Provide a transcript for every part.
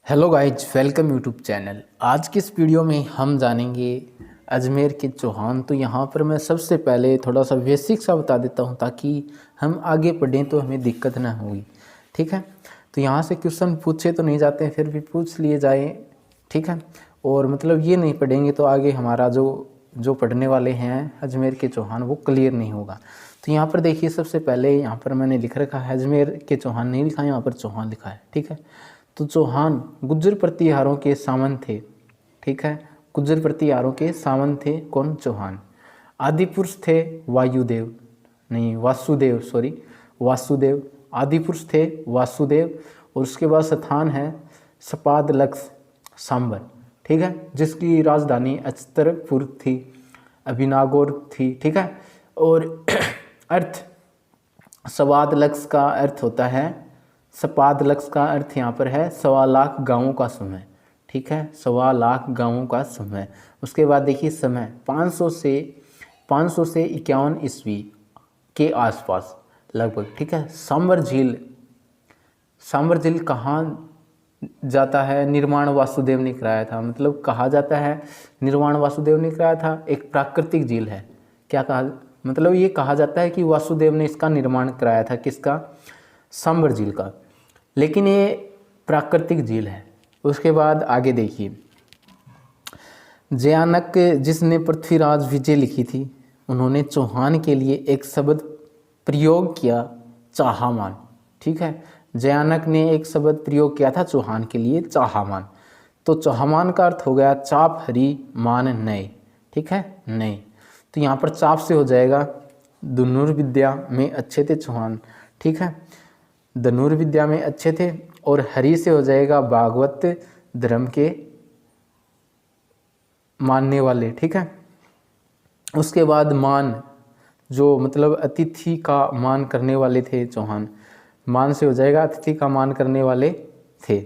Hello guys, welcome YouTube channel. आज की इस वीडियो में हम जानेंगे अजमेर के चौहान। तो यहाँ पर मैं सबसे पहले थोड़ा सा बेसिक सा बता देता हूँ ताकि हम आगे पढ़ें तो हमें दिक्कत ना होगी। ठीक है, तो यहाँ से क्वेश्चन पूछे तो नहीं जाते हैं, फिर भी पूछ लिए जाए। ठीक है, और मतलब ये नहीं पढ़ेंगे तो आगे हमारा जो पढ़ने वाले हैं अजमेर के चौहान वो क्लियर नहीं होगा। तो यहाँ पर देखिए, सबसे पहले यहाँ पर मैंने लिख रखा है अजमेर के चौहान नहीं लिखा है, यहाँ पर चौहान लिखा है। ठीक है, तो चौहान गुज्जर प्रतिहारों के सामंत थे। ठीक है, गुज्जर प्रतिहारों के सामंत थे कौन? चौहान। आदि पुरुष थे वायुदेव, नहीं वासुदेव, सॉरी वासुदेव। आदि पुरुष थे वासुदेव। और उसके बाद स्थान है सपादलक्ष सांबर। ठीक है, जिसकी राजधानी अचतरपुर थी, अभिनागौर थी। ठीक है, और अर्थ सवादलक्ष का अर्थ होता है, सपादलक्ष का अर्थ यहाँ पर है 1.25 लाख गांवों का समूह। ठीक है, 1.25 लाख गांवों का समूह। उसके बाद देखिए समय 500 से 51 ईस्वी के आसपास लगभग। ठीक है, सांबर झील कहाँ जाता है? निर्माण वासुदेव ने कराया था। मतलब कहा जाता है निर्माण वासुदेव ने कराया था। एक प्राकृतिक झील है। क्या कहा? मतलब ये कहा जाता है कि वासुदेव ने इसका निर्माण कराया था। किसका? सांबर झील का। लेकिन ये प्राकृतिक झील है। उसके बाद आगे देखिए, जयानक जिसने पृथ्वीराज विजय लिखी थी, उन्होंने चौहान के लिए एक शब्द प्रयोग किया, चाहामान। ठीक है, जयानक ने एक शब्द प्रयोग किया था चौहान के लिए, चाहामान। तो चाहामान का अर्थ हो गया चाप हरी मान नए। ठीक है, नए। तो यहाँ पर चाप से हो जाएगा धनुर्विद्या में अच्छे थे चौहान। ठीक है, धनुर्विद्या में अच्छे थे। और हरि से हो जाएगा भागवत धर्म के मानने वाले। ठीक है, उसके बाद मान, जो मतलब अतिथि का मान करने वाले थे चौहान। मान से हो जाएगा अतिथि का मान करने वाले थे।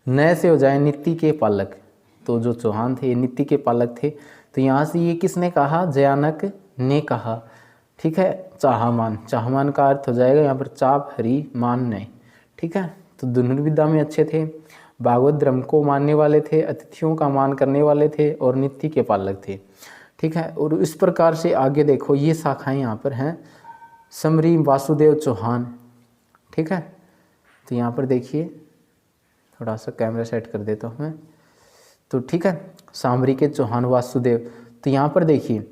नए से हो जाए नीति के पालक। तो जो चौहान थे नीति के पालक थे। तो यहाँ से ये किसने कहा? जयानक ने कहा। ठीक है, चाहमान। चाहमान का अर्थ हो जाएगा यहाँ पर चाप हरि मान नए। ठीक है, तो धनुर्विद्या में अच्छे थे, भागवत धर्म को मानने वाले थे, अतिथियों का मान करने वाले थे और नीति के पालक थे। ठीक है, और इस प्रकार से आगे देखो ये शाखाएं यहाँ पर हैं, समरी वासुदेव चौहान। ठीक है, तो यहाँ पर देखिए, थोड़ा सा कैमरा सेट कर देता हूँ मैं। तो ठीक है, सामरी के चौहान वासुदेव। तो यहाँ पर देखिए,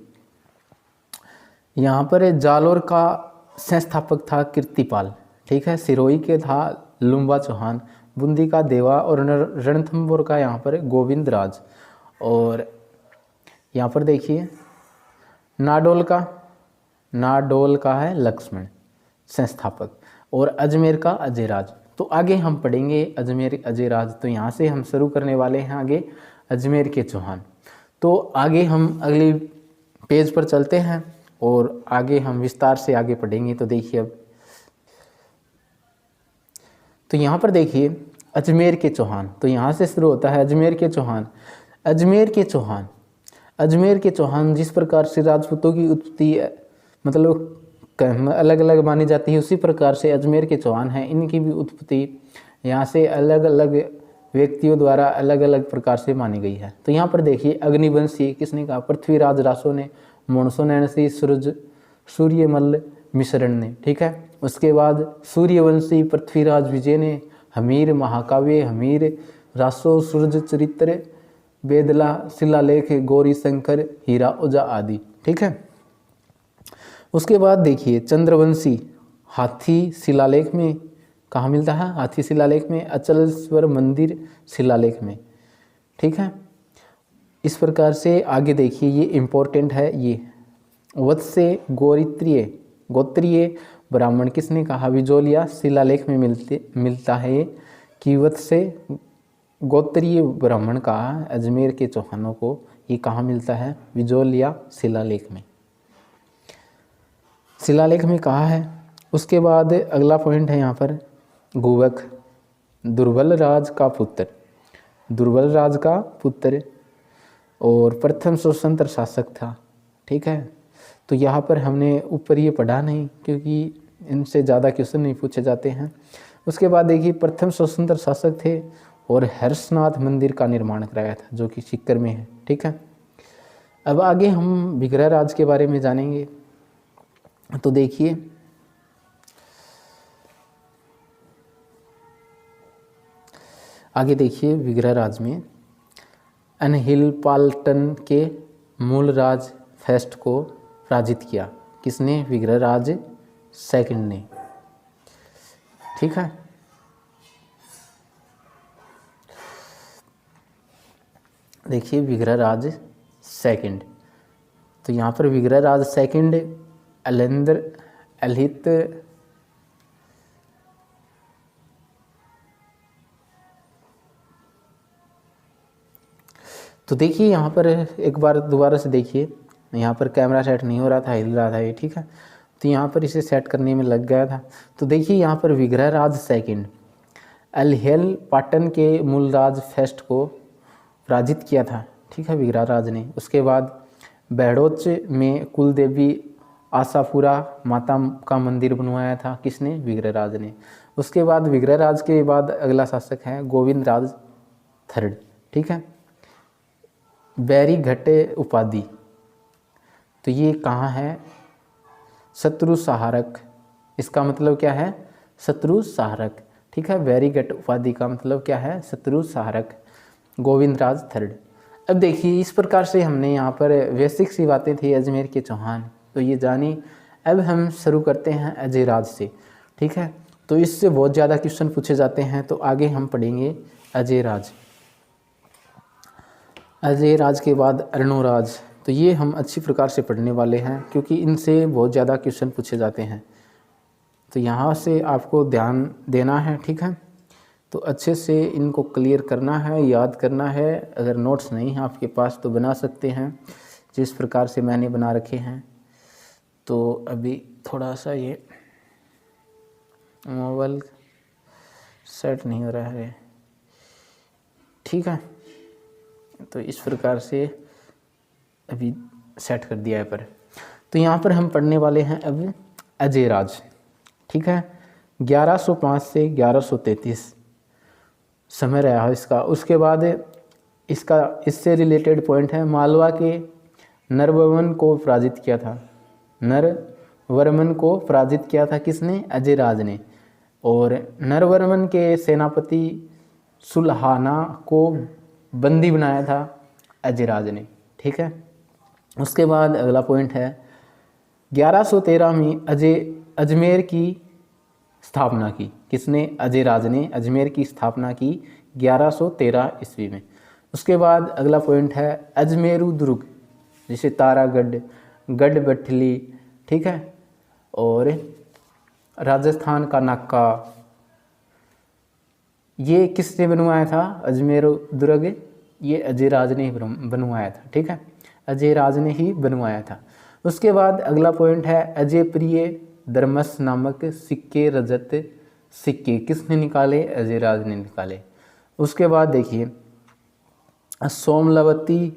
यहाँ पर जालोर का संस्थापक था कीर्तिपाल। ठीक है, सिरोही के था लुम्बा चौहान, बूंदी का देवा और रणथंभौर का यहाँ पर गोविंद राज। और यहाँ पर देखिए नाडोल का है लक्ष्मण संस्थापक, और अजमेर का अजयराज। तो आगे हम पढ़ेंगे अजमेर अजयराज। तो यहाँ से हम शुरू करने वाले हैं आगे अजमेर के चौहान। तो आगे हम अगले पेज पर चलते हैं और आगे हम विस्तार से आगे पढ़ेंगे। तो देखिए अब, तो यहाँ पर देखिए अजमेर के चौहान। तो यहाँ से शुरू होता है अजमेर के चौहान। अजमेर के चौहान जिस प्रकार से राजपूतों की उत्पत्ति मतलब अलग अलग मानी जाती है, उसी प्रकार से अजमेर के चौहान हैं, इनकी भी उत्पत्ति यहाँ से अलग अलग व्यक्तियों द्वारा अलग अलग प्रकार से मानी गई है। तो यहाँ पर देखिए अग्निवंशी किसने कहा? पृथ्वीराज रासो ने, मोणसो नैणसी सूर्यमल्ल मिश्रण ने। ठीक है, उसके बाद सूर्यवंशी पृथ्वीराज विजय ने, हमीर महाकाव्य हमीर रासो सूरज चरित्र बेदला शिलालेख गौरी शंकर हीरा ओजा आदि। ठीक है, उसके बाद देखिए चंद्रवंशी हाथी शिलालेख में कहाँ मिलता है? हाथी शिलालेख में, अचलेश्वर मंदिर शिलालेख में। ठीक है, इस प्रकार से आगे देखिए, ये इम्पोर्टेंट है। ये वत्स्य गोत्रीय ब्राह्मण किसने कहा? विजोलिया शिलालेख में मिलता है ये, कि वत्स्य गोत्रीय ब्राह्मण कहा अजमेर के चौहानों को। ये कहाँ मिलता है? विजोलिया शिलालेख में कहा है। उसके बाद अगला पॉइंट है यहाँ पर गुवक, दुर्बल राज का पुत्र और प्रथम स्वतंत्र शासक था। ठीक है, तो यहाँ पर हमने ऊपर ये पढ़ा नहीं क्योंकि इनसे ज़्यादा क्वेश्चन नहीं पूछे जाते हैं। उसके बाद देखिए प्रथम स्वतंत्र शासक थे और हर्षनाथ मंदिर का निर्माण कराया था, जो कि सीकर में है। ठीक है, अब आगे हम विग्रहराज के बारे में जानेंगे। तो देखिए, आगे देखिए, विग्रहराज में अनहिलपाल्टन के मूलराज फेस्ट को पराजित किया। किसने? विग्रहराज सेकंड ने। ठीक है, देखिए विग्रहराज सेकंड। तो यहाँ पर विग्रहराज सेकंड अलित तो देखिए यहाँ पर एक बार दोबारा से देखिए, यहाँ पर कैमरा सेट नहीं हो रहा था, हिल रहा था ये। ठीक है, तो यहाँ पर इसे सेट करने में लग गया था। तो देखिए यहाँ पर विग्रहराज सेकंड अल्हेलपाटन के मूलराज फेस्ट को पराजित किया था। ठीक है, विग्रहराज ने। उसके बाद बहड़ोच में कुल देवी आशापुरा माता का मंदिर बनवाया था। किसने? विग्रहराज ने। उसके बाद विग्रहराज के बाद अगला शासक है गोविंद राज थर्ड। ठीक है, बैरीघट्ट उपाधि, तो ये कहाँ है? शत्रु सहारक। इसका मतलब क्या है? शत्रु सहारक। ठीक है, बैरीघट्ट उपाधि का मतलब क्या है? शत्रु सहारक, गोविंद राज थर्ड। अब देखिए, इस प्रकार से हमने यहाँ पर बेसिक सी बातें थी अजमेर के चौहान, तो ये जानी। अब हम शुरू करते हैं अजय राज से। ठीक है, तो इससे बहुत ज़्यादा क्वेश्चन पूछे जाते हैं, तो आगे हम पढ़ेंगे अजय राज। अजय राज के बाद अर्णोराज, तो ये हम अच्छी प्रकार से पढ़ने वाले हैं, क्योंकि इनसे बहुत ज़्यादा क्वेश्चन पूछे जाते हैं। तो यहाँ से आपको ध्यान देना है। ठीक है, तो अच्छे से इनको क्लियर करना है, याद करना है। अगर नोट्स नहीं है आपके पास तो बना सकते हैं, जिस प्रकार से मैंने बना रखे हैं। तो अभी थोड़ा सा ये मोबाइल सेट नहीं हो रहा है। ठीक है, तो इस प्रकार से अभी सेट कर दिया है पर। तो यहाँ पर हम पढ़ने वाले हैं अब अजय राज। ठीक है, 1105 से 1133 समय रहा इसका। उसके बाद इससे रिलेटेड पॉइंट है, मालवा के नरवर्मन को पराजित किया था। नरवर्मन को पराजित किया था किसने? अजय राज ने। और नरवर्मन के सेनापति सुलहाना को बंदी बनाया था अजय राज ने। ठीक है, उसके बाद अगला पॉइंट है, 1113 में अजमेर की स्थापना की। किसने? अजय राज ने अजमेर की स्थापना की 1113 ईस्वी में। उसके बाद अगला पॉइंट है अजमेरू दुर्ग, जैसे तारागढ़, गढ़बट्ठली। ठीक है, और राजस्थान का नाका, ये किसने बनवाया था? अजमेर दुर्ग ये अजय राज ने ही बनवाया था। ठीक है, अजय राज ने ही बनवाया था। उसके बाद अगला पॉइंट है अजय प्रिय धर्मस नामक सिक्के, रजत सिक्के किसने निकाले? अजय राज ने निकाले। उसके बाद देखिए, सोमलवती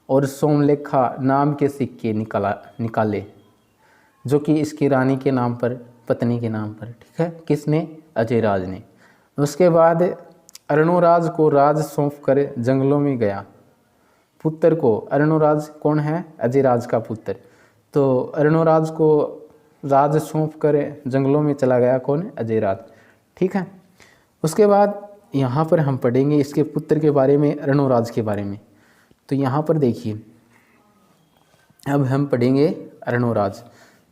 और सोमलेखा नाम के सिक्के निकाले, जो कि इसकी रानी के नाम पर, पत्नी के नाम पर। ठीक है, किसने? अजय राज ने। उसके बाद अर्णोराज को राज सौंप कर जंगलों में गया। पुत्र को, अर्णोराज कौन है? अजय राज का पुत्र। तो अर्णोराज को राज सौंप कर जंगलों में चला गया कौन? अजय राज। ठीक है, उसके बाद यहाँ पर हम पढ़ेंगे इसके पुत्र के बारे में, अर्णोराज के बारे में। तो यहाँ पर देखिए, अब हम पढ़ेंगे अर्णोराज।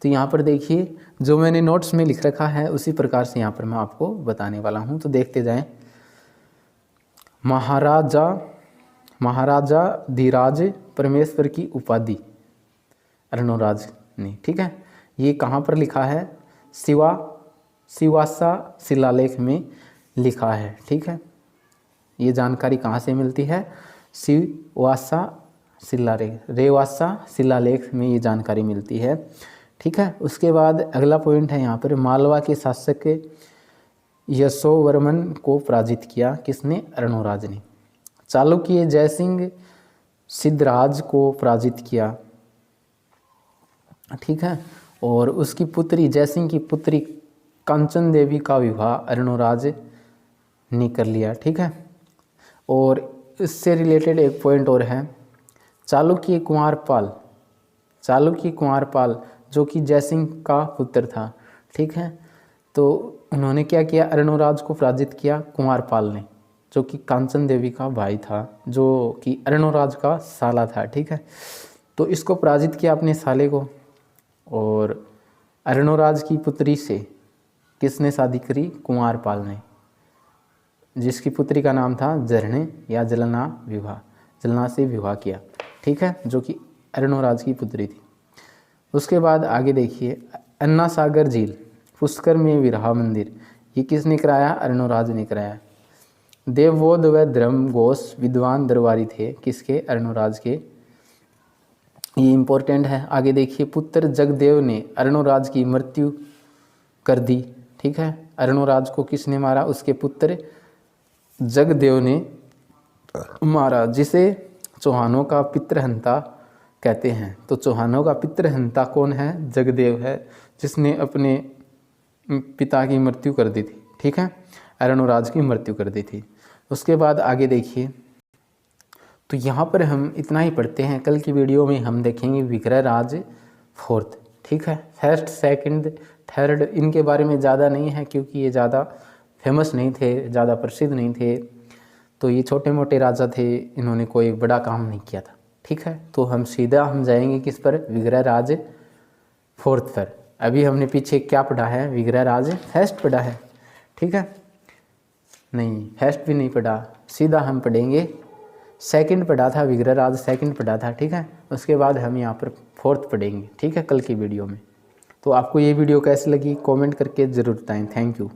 तो यहाँ पर देखिए, जो मैंने नोट्स में लिख रखा है उसी प्रकार से यहाँ पर मैं आपको बताने वाला हूँ, तो देखते जाएं। महाराजा धीराज परमेश्वर की उपाधि अर्णोराज ने। ठीक है, ये कहाँ पर लिखा है? सिवासा शिलालेख में लिखा है। ठीक है, ये जानकारी कहाँ से मिलती है? सिवासा शिलालेख, रेवासा शिलालेख में ये जानकारी मिलती है। ठीक है, उसके बाद अगला पॉइंट है यहाँ पर, मालवा के शासक यशोवर्मन को पराजित किया। किसने? अर्णोराज ने। चालुक्य जयसिंह सिद्धराज को पराजित किया। ठीक है, और उसकी पुत्री, जयसिंह की पुत्री कंचन देवी का विवाह अर्णोराज ने कर लिया। ठीक है, और इससे रिलेटेड एक पॉइंट और है, चालुक्य कुंवरपाल जो कि जयसिंह का पुत्र था, ठीक है। तो उन्होंने क्या किया, अर्णोराज को पराजित किया कुंवरपाल ने, जो कि कांचन देवी का भाई था, जो कि अर्णोराज का साला था, ठीक है। तो इसको पराजित किया अपने साले को। और अर्णोराज की पुत्री से किसने शादी करी, कुंवरपाल ने, जिसकी पुत्री का नाम था जरने या जलना से विवाह किया, ठीक है, जो कि अर्णोराज की पुत्री थी। उसके बाद आगे देखिए, अन्ना सागर झील, पुष्कर में विरहा मंदिर, ये किसने कराया, अर्णोराज ने कराया। देववोध व धर्मघोष विद्वान दरबारी थे, किसके, अर्णोराज के, ये इंपॉर्टेंट है। आगे देखिए, पुत्र जगदेव ने अर्णोराज की मृत्यु कर दी, ठीक है। अर्णोराज को किसने मारा, उसके पुत्र जगदेव ने मारा, जिसे चौहानों का पितृहंता कहते हैं। तो चौहानों का पितृहंता कौन है, जगदेव है, जिसने अपने पिता की मृत्यु कर दी थी, ठीक है, अर्णोराज की मृत्यु कर दी थी। उसके बाद आगे देखिए, तो यहाँ पर हम इतना ही पढ़ते हैं। कल की वीडियो में हम देखेंगे विग्रहराज फोर्थ, ठीक है। फर्स्ट, सेकंड, थर्ड इनके बारे में ज़्यादा नहीं है, क्योंकि ये ज़्यादा फेमस नहीं थे, ज़्यादा प्रसिद्ध नहीं थे। तो ये छोटे मोटे राजा थे, इन्होंने कोई बड़ा काम नहीं किया था, ठीक है। तो हम जाएंगे किस पर, विग्रहराज फोर्थ पर। अभी हमने पीछे क्या पढ़ा है, विग्रहराज फर्स्ट पढ़ा है, ठीक है, नहीं फर्स्ट भी नहीं पढ़ा, सीधा हम पढ़ेंगे सेकंड पढ़ा था, विग्रहराज सेकंड पढ़ा था, ठीक है। उसके बाद हम यहाँ पर फोर्थ पढ़ेंगे, ठीक है, कल की वीडियो में। तो आपको ये वीडियो कैसी लगी कमेंट करके ज़रूर बताएं। Thank you.